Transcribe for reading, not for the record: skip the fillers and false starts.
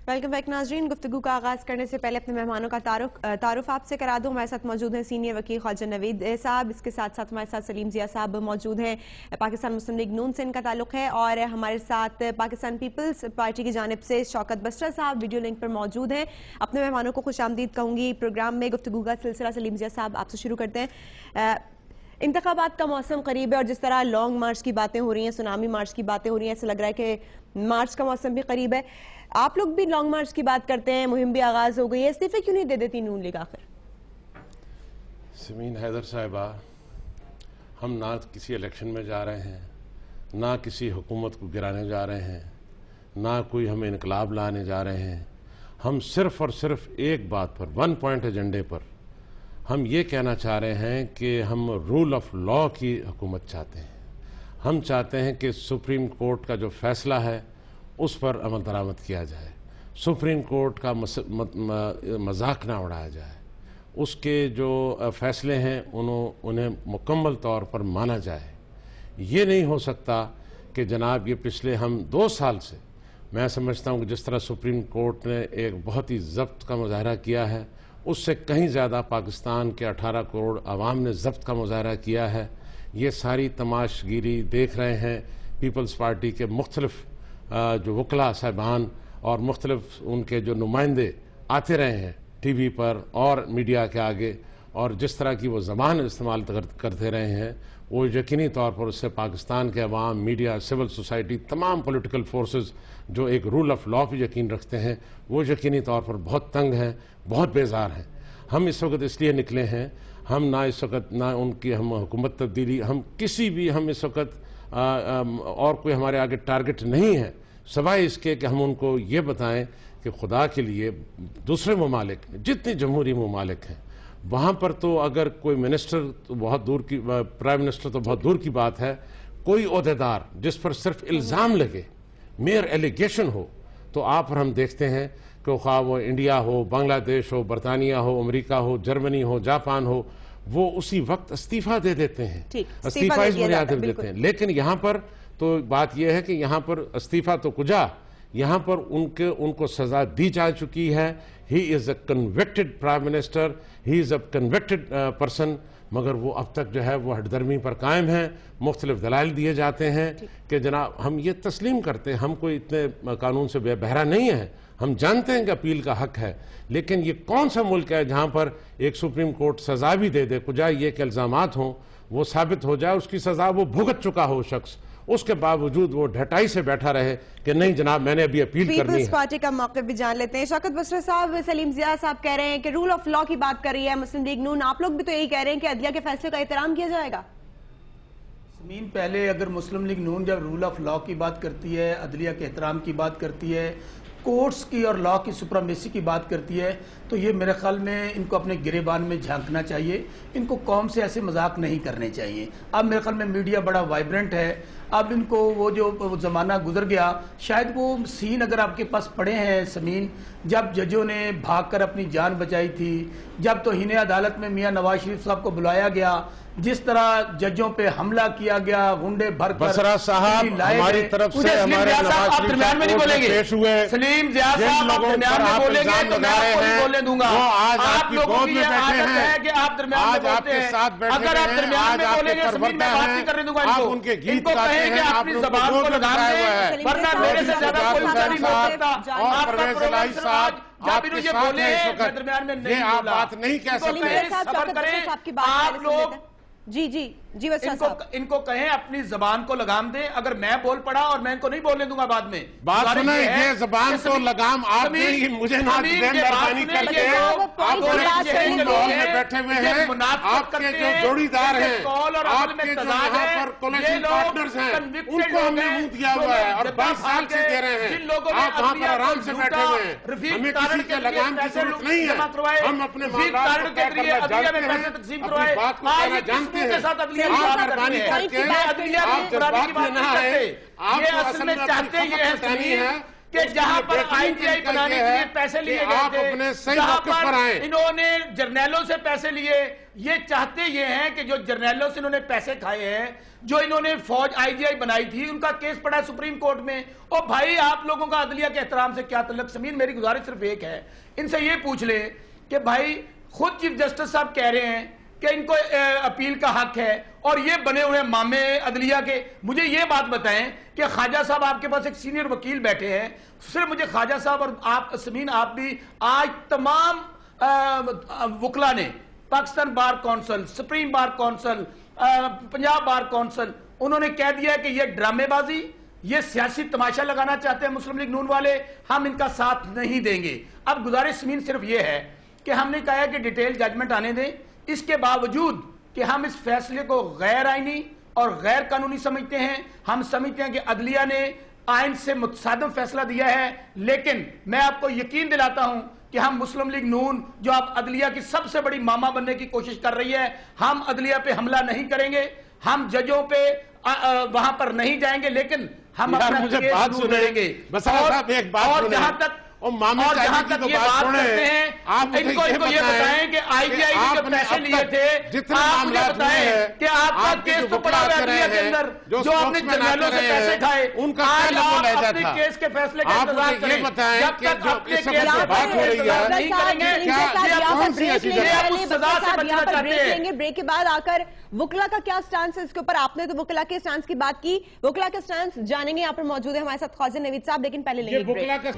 Welcome back नाज़रीन। गुफ्तगू का आगाज़ करने से पहले अपने मेहमानों का तारुफ आपसे करा दूं। हमारे साथ मौजूद हैं सीनियर वकील ख्वाजा नवीद साहब, इसके साथ साथ हमारे साथ सलीम ज़िया साहब मौजूद हैं, पाकिस्तान मुस्लिम लीग नून से इनका ताल्लुक़ है, और हमारे साथ पाकिस्तान पीपल्स पार्टी की जानिब से शौकत बस्रा साहब वीडियो लिंक पर मौजूद हैं। अपने मेहमानों को खुशामदीद कहूँगी प्रोग्राम में। गुफ्तगू का सिलसिला सलीम ज़िया साहब आपसे शुरू करते हैं। इंतखाबात का मौसम करीब है और जिस तरह लॉन्ग मार्च की बातें हो रही हैं, सुनामी मार्च की बातें हो रही हैं, ऐसा लग रहा है कि मार्च का मौसम भी करीब है। आप लोग भी लॉन्ग मार्च की बात करते हैं, मुहिम भी आगाज हो गई है, इस्तीफे क्यों नहीं दे देती नून लीग आखिर? समीन हैदर साहिबा, हम ना किसी इलेक्शन में जा रहे हैं, ना किसी हुकूमत को गिराने जा रहे हैं, ना कोई हम इनकलाब लाने जा रहे हैं। हम सिर्फ और सिर्फ एक बात पर, वन पॉइंट एजेंडे पर हम ये कहना चाह रहे हैं कि हम रूल ऑफ लॉ की हुकूमत चाहते हैं। हम चाहते हैं कि सुप्रीम कोर्ट का जो फैसला है उस पर अमल दरामद किया जाए, सुप्रीम कोर्ट का मजाक ना उड़ाया जाए, उसके जो फैसले हैं उन्हें मुकम्मल तौर पर माना जाए। ये नहीं हो सकता कि जनाब ये पिछले हम 2 साल से, मैं समझता हूँ कि जिस तरह सुप्रीम कोर्ट ने एक बहुत ही ज़ब्त का मुजाहरा किया है, उससे कहीं ज़्यादा पाकिस्तान के 18 करोड़ आवाम ने ज़ब्त का मुजाहरा किया है। ये सारी तमाशगीरी देख रहे हैं पीपल्स पार्टी के मुख्तलिफ जो वकला साहिबान और मुख्तलिफ उनके जो नुमाइंदे आते रहे हैं टीवी पर और मीडिया के आगे, और जिस तरह की वो ज़बान इस्तेमाल करते रहे हैं, वो यकीनी तौर पर उससे पाकिस्तान के अवाम, मीडिया, सिविल सोसाइटी, तमाम पॉलिटिकल फोर्सेस जो एक रूल ऑफ लॉ पर यकीन रखते हैं, वो यकीनी तौर पर बहुत तंग हैं, बहुत बेजार हैं। हम इस वक्त इसलिए निकले हैं, हम ना इस वक्त ना उनकी हम हुकूमत तब्दीली, हम किसी भी, हम इस वक्त और कोई हमारे आगे टारगेट नहीं है, सिवाय इसके कि हम उनको ये बताएं कि खुदा के लिए दूसरे ममालिक, जितने जमहूरी ममालिक हैं, वहाँ पर तो अगर कोई मिनिस्टर तो बहुत दूर की, प्राइम मिनिस्टर तो बहुत दूर की बात है, कोई ओहदेदार जिस पर सिर्फ इल्ज़ाम लगे, मेयर एलिगेशन हो, तो आप और हम देखते हैं कि ख्वाह वो इंडिया हो, बांग्लादेश हो, बरतानिया हो, अमेरिका हो, जर्मनी हो, जापान हो, वो उसी वक्त इस्तीफा दे देते हैं, इस्तीफा इस बुनियाद पर देते हैं। लेकिन यहाँ पर तो बात यह है कि यहाँ पर इस्तीफा तो कुजा, यहाँ पर उनको सजा दी जा चुकी है। He is a convicted prime minister, he is a convicted person, मगर वो अब तक जो है वो हटदर्मी पर कायम है। मुख्तलिफ दलाइल दिए जाते हैं कि जनाब हम ये तस्लीम करते हैं, हम कोई इतने कानून से बहरा नहीं है, हम जानते हैं कि अपील का हक है, लेकिन ये कौन सा मुल्क है जहाँ पर एक सुप्रीम कोर्ट सजा भी दे दे, कुजा ये कि इल्ज़ामात हों, वो साबित हो जाए, उसकी सजा वो भुगत चुका हो शख्स, उसके बावजूद वो ढटाई से बैठा रहे कि नहीं जनाब मैंने अभी अपील करनी है। पीपल्स पार्टी का मौक़िफ़ भी जान लेते हैं। शौकत बस्रा साहब, सलीम ज़िया साहब कह रहे हैं कि रूल ऑफ लॉ की बात कर रही है मुस्लिम लीग नून, आप लोग भी तो यही कह रहे हैं कि अदलिया के फैसले का एहतराम किया जाएगा। समीन, पहले अगर मुस्लिम लीग नून जब रूल ऑफ लॉ की बात करती है, अदलिया के एहतराम की बात करती है, कोर्ट्स की और लॉ की सुप्रीमेसी की बात करती है, तो ये मेरे ख्याल में इनको अपने गिरेबान में झांकना चाहिए, इनको कौम से ऐसे मजाक नहीं करने चाहिए। अब मेरे ख्याल में मीडिया बड़ा वाइब्रेंट है, अब इनको वो जो ज़माना गुजर गया, शायद वो सीन अगर आपके पास पड़े हैं समीन, जब जजों ने भागकर अपनी जान बचाई थी, जब तौहीन अदालत में मियां नवाज शरीफ साहब को बुलाया गया, जिस तरह जजों पे हमला किया गया, गुंडे भरकर बसरा साहब हमारी तरफ से हमारे नवाज शरीफ दरमियान में नहीं बोलेंगे, पेश हुए, सलीम ज़िया साहब आप दरमियान में बोलेंगे तो मैं आपको नहीं बोलने दूंगा। आज आप लोगों की ये आदत है कि आप दरमियान में बोलते हैं, अगर आप दरमियान में बोलेंगे समीन मैं बात नहीं करने दूंगा इनको कहें कि अपनी ज़बान को लगाम दें, वरना मेरे से ज्यादा कोई नहीं बोलता। आपका प्रोग्राम साहब जब इन्होंने बोले मैं दरमियान में नहीं आप बात नहीं कह सकते। आप लोग जी जी जी इनको कहें अपनी जबान को लगाम दें। अगर मैं बोल पड़ा और मैं इनको नहीं बोलने दूंगा बाद में, बात सुने, ये जबान को लगाम आप देंगे, मुझे ना मेहरबानी करके आप में बैठे हुए हैं, आपके जो जोड़ीदार हैं, आपके जो यहाँ पर कोलिशन पार्टनर्स हैं, उनको हमने मुंह दिया हुआ है और 20 साल से दे रहे हैं। आप वहाँ पर आराम से बैठे हुए हैं, हमें किसी के लगाम की जरूरत नहीं है, हम अपने मामलात को तय करना जानते हैं, अपनी बात को कहना जानते हैं। आप मेहरबानी करके आप जज्बात में ना आए, आप असल में चाहते ये है کہ جہاں پر آئی ٹی آئی بنانے کے لیے پیسے لیے گئے تھے، جہاں پر انہوں نے جرنیلوں سے پیسے لیے، یہ چاہتے یہ ہیں کہ جو جرنیلوں سے انہوں نے پیسے کھائے ہیں، جو انہوں نے فوج آئی جی آئی بنائی تھی، ان کا کیس پڑا ہے سپریم کورٹ میں. اور بھائی آپ لوگوں کا عدلیہ کے احترام سے کیا تعلق؟ سمین میری گزارش صرف ایک ہے، ان سے یہ پوچھ لے کہ بھائی خود چیف جسٹس صاحب کہہ رہے ہیں کہ ان کو اپیل کا حق ہے، اور یہ بنے ہوئے مامے عدلیہ کے. مجھے یہ بات بتائیں کہ خواجہ صاحب آپ کے پاس ایک سینئر وکیل بیٹھے ہیں، صرف مجھے خواجہ صاحب اور آپ سمین آپ بھی، آج تمام وکلا نے، Pakistan bar council, supreme bar council, Punjab bar council, انہوں نے کہہ دیا ہے کہ یہ ڈرامے بازی، یہ سیاسی تماشا لگانا چاہتے ہیں مسلم لیگ نون والے، ہم ان کا ساتھ نہیں دیں گے. اب گزارش سمین صرف یہ ہے کہ ہم نے کہا ہے کہ ڈیٹیل ججمنٹ آنے دیں، اس کے باوجود کہ ہم اس فیصلے کو غیر آئینی اور غیر قانونی سمجھتے ہیں. ہم سمجھتے ہیں کہ عدلیہ نے آئین سے متصادم فیصلہ دیا ہے، لیکن میں آپ کو یقین دلاتا ہوں کہ ہم مسلم لیگ نون، جو آپ عدلیہ کی سب سے بڑی ماما بننے کی کوشش کر رہی ہے، ہم عدلیہ پہ حملہ نہیں کریں گے، ہم ججوں پہ وہاں پر نہیں جائیں گے، لیکن ہم اپنا کیس ضرور لڑیں گے. اور جہاں تک یہ بات کرتے ہیں، ان کو یہ بتائیں کہ آئی جی آئی نے جو پیسے لیے تھے، آپ مجھے بتائیں کہ آپ کا کیس تو پڑا ہوا عدلیہ کے اندر، جو آپ نے جرنیلوں سے پیسے کھائے، آج آپ اپنے کیس کے فیصلے کا انتظار کریں. جب تک اپنے کیس کے فیصلے کا انتظار نہیں کریں گے، یہ آپ اس سزا سے بچنا چاہتے ہیں. بریک کے بعد آ کر وکلا کا کیا سٹانس ہے اس کے اوپر؟ آپ نے تو وکلا کے سٹانس کی بات کی، وکلا کے سٹانس جانیں گے. یہاں پر موجود ہے ہمارے ساتھ خواجہ نوید صاحب، لیکن پہلے لیں گے بریک.